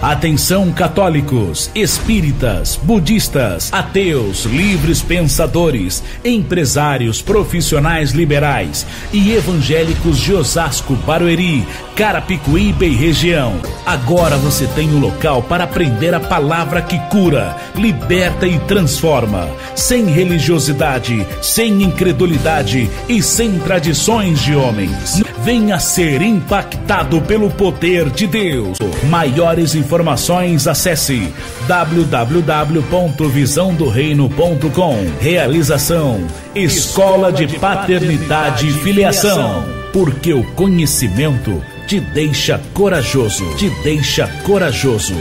Atenção católicos, espíritas, budistas, ateus, livres pensadores, empresários, profissionais liberais e evangélicos de Osasco, Barueri, Carapicuíba e região. Agora você tem um local para aprender a palavra que cura, liberta e transforma, sem religiosidade, sem incredulidade e sem tradições de homens. Venha ser impactado pelo poder de Deus. Maiores informações, acesse www.visãodoreino.com. Realização: Escola de Paternidade e Filiação. Porque o conhecimento te deixa corajoso. Te deixa corajoso.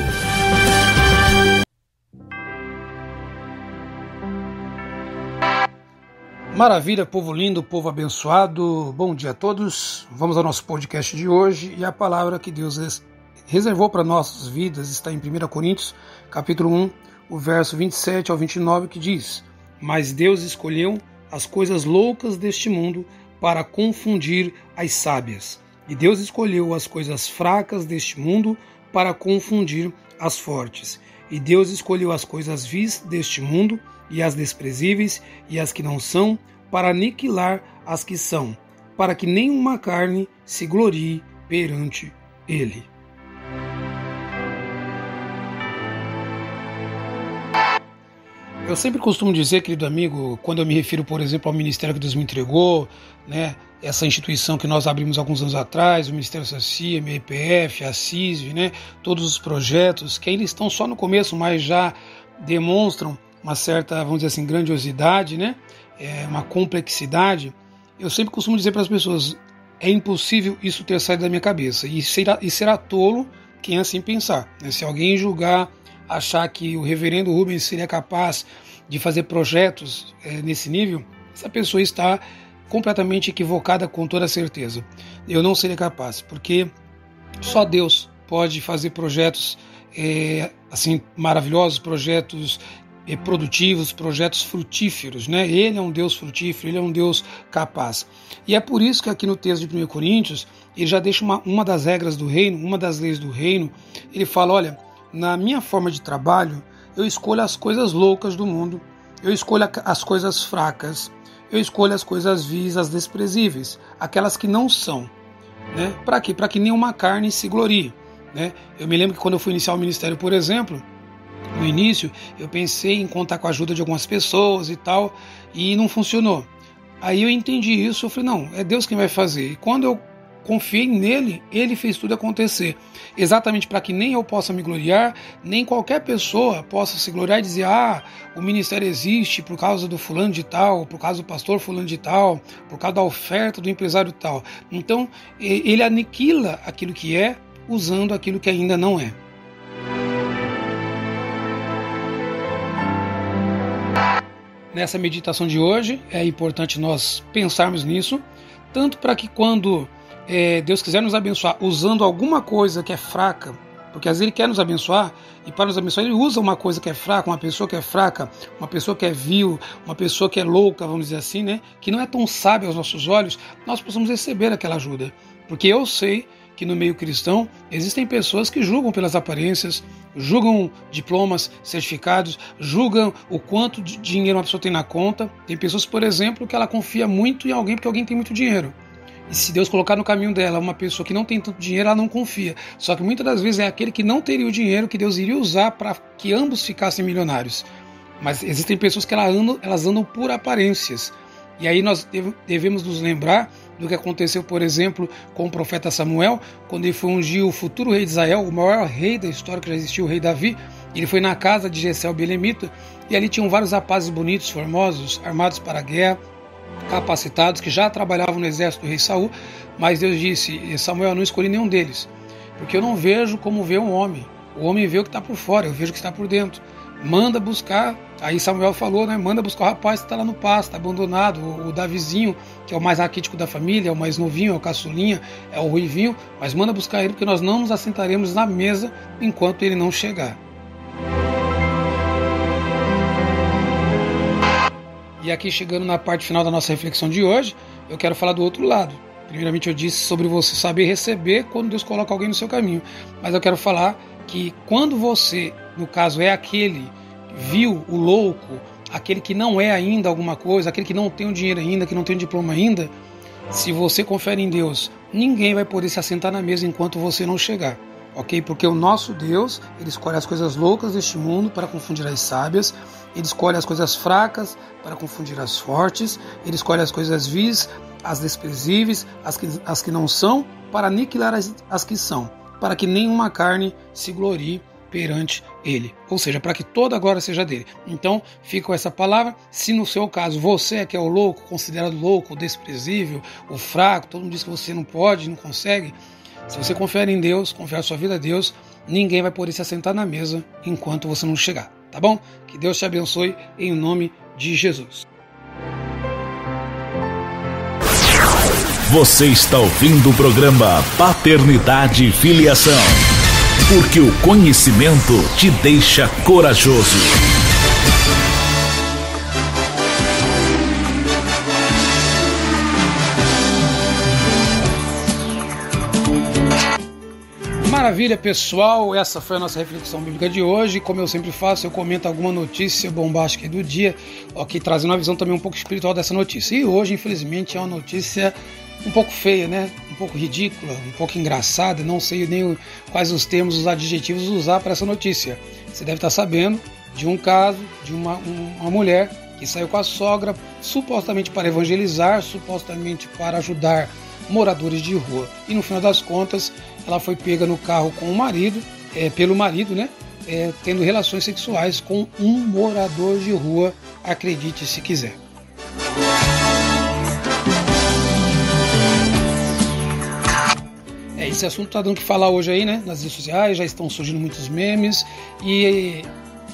Maravilha, povo lindo, povo abençoado, bom dia a todos. Vamos ao nosso podcast de hoje e a palavra que Deus reservou para nossas vidas está em 1 Coríntios, capítulo 1, o verso 27 ao 29, que diz: Mas Deus escolheu as coisas loucas deste mundo para confundir as sábias, e Deus escolheu as coisas fracas deste mundo para confundir as fortes, e Deus escolheu as coisas vis deste mundo e as desprezíveis e as que não são, para aniquilar as que são, para que nenhuma carne se glorie perante ele. Eu sempre costumo dizer, querido amigo, quando eu me refiro, por exemplo, ao ministério que Deus me entregou, né, essa instituição que nós abrimos alguns anos atrás, o Ministério Sacia, a MPF, a CISV, né, todos os projetos que ainda estão só no começo, mas já demonstram uma certa, vamos dizer assim, grandiosidade, né? Uma complexidade. Eu sempre costumo dizer para as pessoas, é impossível isso ter saído da minha cabeça, e será tolo quem assim pensar, né? Se alguém julgar, achar que o reverendo Rubens seria capaz de fazer projetos nesse nível, essa pessoa está completamente equivocada, com toda certeza. Eu não seria capaz, porque só Deus pode fazer projetos assim maravilhosos, projetos produtivos, projetos frutíferos, né? Ele é um Deus frutífero, ele é um Deus capaz. E é por isso que aqui no texto de 1 Coríntios, ele já deixa uma das regras do reino, uma das leis do reino. Ele fala, olha, na minha forma de trabalho, eu escolho as coisas loucas do mundo, eu escolho as coisas fracas, eu escolho as coisas vis, as desprezíveis, aquelas que não são, né? Para quê? Para que nenhuma carne se glorie, né? Eu me lembro que quando eu fui iniciar o ministério, por exemplo, no início, eu pensei em contar com a ajuda de algumas pessoas e tal, e não funcionou. Aí eu entendi isso, eu falei, não, é Deus quem vai fazer. E quando eu confiei nele, ele fez tudo acontecer. Exatamente para que nem eu possa me gloriar, nem qualquer pessoa possa se gloriar e dizer, o ministério existe por causa do fulano de tal, por causa do pastor fulano de tal, por causa da oferta do empresário tal. Então, ele aniquila aquilo que é, usando aquilo que ainda não é. Nessa meditação de hoje, é importante nós pensarmos nisso, tanto para que quando Deus quiser nos abençoar usando alguma coisa que é fraca, porque às vezes Ele quer nos abençoar, e para nos abençoar Ele usa uma coisa que é fraca, uma pessoa que é fraca, uma pessoa que é vil, uma pessoa que é louca, vamos dizer assim, né? Que não é tão sábia aos nossos olhos, nós possamos receber aquela ajuda. Porque eu sei que no meio cristão existem pessoas que julgam pelas aparências, julgam diplomas, certificados, julgam o quanto de dinheiro uma pessoa tem na conta. Tem pessoas, por exemplo, que ela confia muito em alguém porque alguém tem muito dinheiro. E se Deus colocar no caminho dela uma pessoa que não tem tanto dinheiro, ela não confia. Só que muitas das vezes é aquele que não teria o dinheiro que Deus iria usar para que ambos ficassem milionários. Mas existem pessoas que elas andam por aparências. E aí nós devemos nos lembrar do que aconteceu, por exemplo, com o profeta Samuel, quando ele foi ungir o futuro rei de Israel, o maior rei da história que já existiu, o rei Davi. Ele foi na casa de Jessé o Belemita, e ali tinham vários rapazes bonitos, formosos, armados para a guerra, capacitados, que já trabalhavam no exército do rei Saul. Mas Deus disse, Samuel, eu não escolhi nenhum deles, porque eu não vejo como vê um homem. O homem vê o que está por fora, eu vejo o que está por dentro. Manda buscar, aí Samuel falou, né? Manda buscar o rapaz que está lá no pasto, está abandonado, o Davizinho, que é o mais raquítico da família, é o mais novinho, é o caçulinha, é o ruivinho, mas manda buscar ele, porque nós não nos assentaremos na mesa enquanto ele não chegar. E aqui, chegando na parte final da nossa reflexão de hoje, eu quero falar do outro lado. Primeiramente eu disse sobre você saber receber quando Deus coloca alguém no seu caminho, mas eu quero falar que quando você, no caso, é aquele que viu o louco, aquele que não é ainda alguma coisa, aquele que não tem o dinheiro ainda, que não tem o diploma ainda, se você confere em Deus, ninguém vai poder se assentar na mesa enquanto você não chegar. Ok? Porque o nosso Deus, ele escolhe as coisas loucas deste mundo para confundir as sábias, ele escolhe as coisas fracas para confundir as fortes, ele escolhe as coisas vis, as desprezíveis, as que não são, para aniquilar as que são, para que nenhuma carne se glorie perante ele, ou seja, para que toda a glória seja dele. Então, fica com essa palavra. Se no seu caso você é que é o louco, considerado louco, o desprezível, o fraco, todo mundo diz que você não pode, não consegue, se você confere em Deus, confere a sua vida a Deus, ninguém vai poder se assentar na mesa enquanto você não chegar, tá bom? Que Deus te abençoe em nome de Jesus. Você está ouvindo o programa Paternidade e Filiação, porque o conhecimento te deixa corajoso. Maravilha, pessoal, essa foi a nossa reflexão bíblica de hoje. Como eu sempre faço, eu comento alguma notícia bombástica do dia, ok, trazendo uma visão também um pouco espiritual dessa notícia. E hoje, infelizmente, é uma notícia um pouco feia, né? Um pouco ridícula, um pouco engraçada. Não sei nem quais os termos, os adjetivos usar para essa notícia. Você deve estar sabendo de um caso de uma mulher que saiu com a sogra, supostamente para evangelizar, supostamente para ajudar moradores de rua. E no final das contas, ela foi pega no carro com o marido, pelo marido, né? Tendo relações sexuais com um morador de rua, acredite se quiser. Esse assunto está dando o que falar hoje aí, né? Nas redes sociais já estão surgindo muitos memes e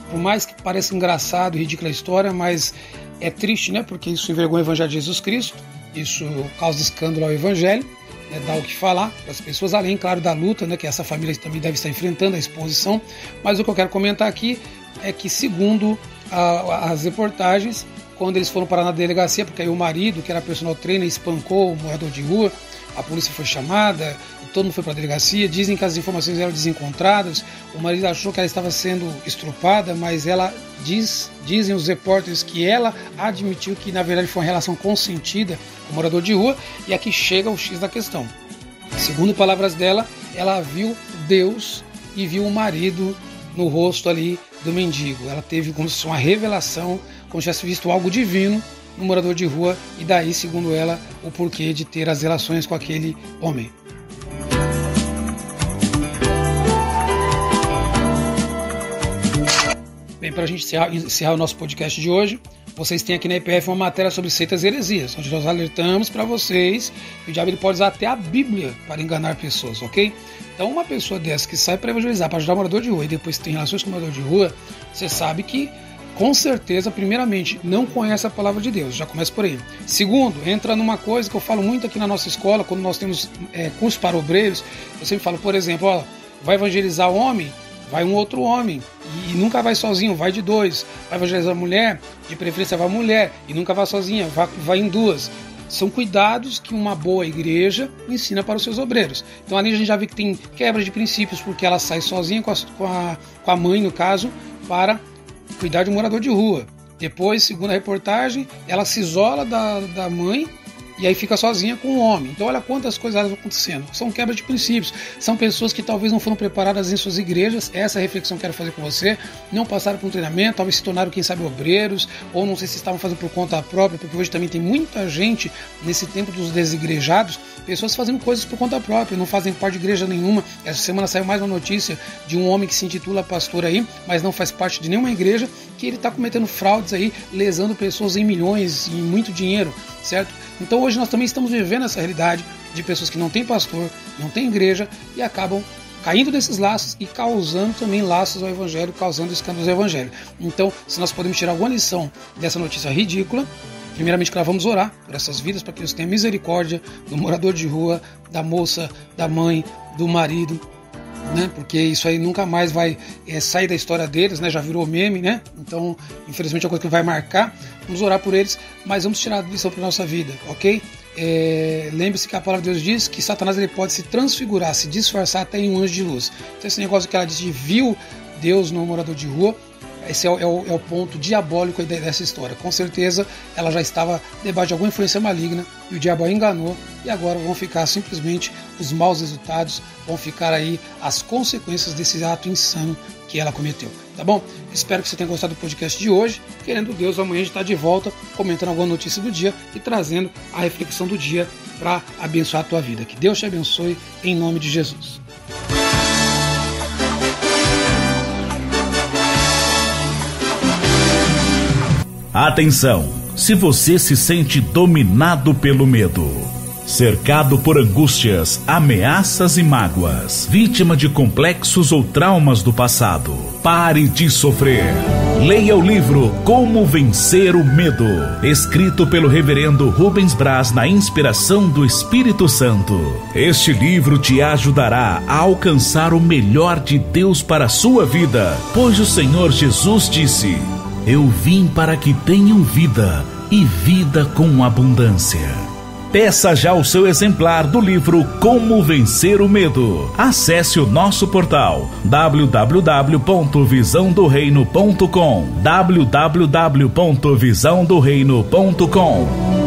por mais que pareça engraçado e ridícula a história, mas é triste, né? Porque isso envergonha o Evangelho de Jesus Cristo, isso causa escândalo ao Evangelho, né? Dá o que falar para as pessoas, além, claro, da luta, né? Que essa família também deve estar enfrentando, a exposição. Mas o que eu quero comentar aqui é que, segundo as reportagens, quando eles foram parar na delegacia, porque aí o marido, que era personal trainer, espancou o morador de rua, a polícia foi chamada, todo mundo foi para a delegacia, dizem que as informações eram desencontradas, o marido achou que ela estava sendo estrupada, mas ela dizem os repórteres que ela admitiu que na verdade foi uma relação consentida com o morador de rua, e aqui chega o X da questão. Segundo palavras dela, ela viu Deus e viu o marido no rosto ali do mendigo. Ela teve como se fosse uma revelação, como se tivesse visto algo divino no morador de rua, e daí, segundo ela, o porquê de ter as relações com aquele homem. Bem, para a gente encerrar o nosso podcast de hoje, vocês têm aqui na EPF uma matéria sobre seitas e heresias, onde nós alertamos para vocês que o diabo ele pode usar até a Bíblia para enganar pessoas, ok? Então, uma pessoa dessa que sai para evangelizar, para ajudar o morador de rua e depois tem relações com o morador de rua, você sabe que, com certeza, primeiramente, não conhece a palavra de Deus, já começa por aí. Segundo, entra numa coisa que eu falo muito aqui na nossa escola, quando nós temos curso para obreiros, eu sempre falo, por exemplo, ó, vai evangelizar homem, vai um outro homem, e nunca vai sozinho, vai de dois. Vai evangelizar mulher, de preferência vai mulher, e nunca vai sozinha, vai em duas. São cuidados que uma boa igreja ensina para os seus obreiros. Então ali a gente já vê que tem quebra de princípios, porque ela sai sozinha com a mãe, no caso, para cuidar de um morador de rua. Depois, segundo a reportagem, ela se isola da mãe e aí fica sozinha com o homem. Então olha quantas coisas vão acontecendo. São quebras de princípios. São pessoas que talvez não foram preparadas em suas igrejas. Essa é a reflexão que eu quero fazer com você. Não passaram por um treinamento, talvez se tornaram, quem sabe, obreiros, ou não sei se estavam fazendo por conta própria, porque hoje também tem muita gente, nesse tempo dos desigrejados, pessoas fazendo coisas por conta própria, não fazem parte de igreja nenhuma. Essa semana saiu mais uma notícia de um homem que se intitula pastor aí, mas não faz parte de nenhuma igreja, que ele está cometendo fraudes aí, lesando pessoas em milhões, em muito dinheiro, certo? Então hoje nós também estamos vivendo essa realidade de pessoas que não têm pastor, não têm igreja e acabam caindo desses laços e causando também laços ao evangelho, causando escândalos ao evangelho. Então, se nós podemos tirar alguma lição dessa notícia ridícula, primeiramente que nós vamos orar por essas vidas, para que Deus tenha misericórdia do morador de rua, da moça, da mãe, do marido, né? Porque isso aí nunca mais vai sair da história deles, né? Já virou meme, né? Então, infelizmente é uma coisa que vai marcar. Vamos orar por eles, mas vamos tirar a lição para a nossa vida, ok? lembre-se que a palavra de Deus diz que Satanás ele pode se transfigurar, se disfarçar até em um anjo de luz. Então esse negócio que ela disse de viu Deus no morador de rua, esse é o ponto diabólico dessa história. Com certeza ela já estava debaixo de alguma influência maligna e o diabo a enganou, e agora vão ficar simplesmente os maus resultados, vão ficar aí as consequências desse ato insano que ela cometeu, tá bom? Espero que você tenha gostado do podcast de hoje. Querendo Deus, amanhã a gente está de volta comentando alguma notícia do dia e trazendo a reflexão do dia para abençoar a tua vida. Que Deus te abençoe em nome de Jesus. Atenção! Se você se sente dominado pelo medo, cercado por angústias, ameaças e mágoas, vítima de complexos ou traumas do passado, pare de sofrer. Leia o livro Como Vencer o Medo, escrito pelo reverendo Rubens Braz na inspiração do Espírito Santo. Este livro te ajudará a alcançar o melhor de Deus para a sua vida, pois o Senhor Jesus disse: eu vim para que tenham vida e vida com abundância. Peça já o seu exemplar do livro Como Vencer o Medo. Acesse o nosso portal www.visãodoreino.com www.visãodoreino.com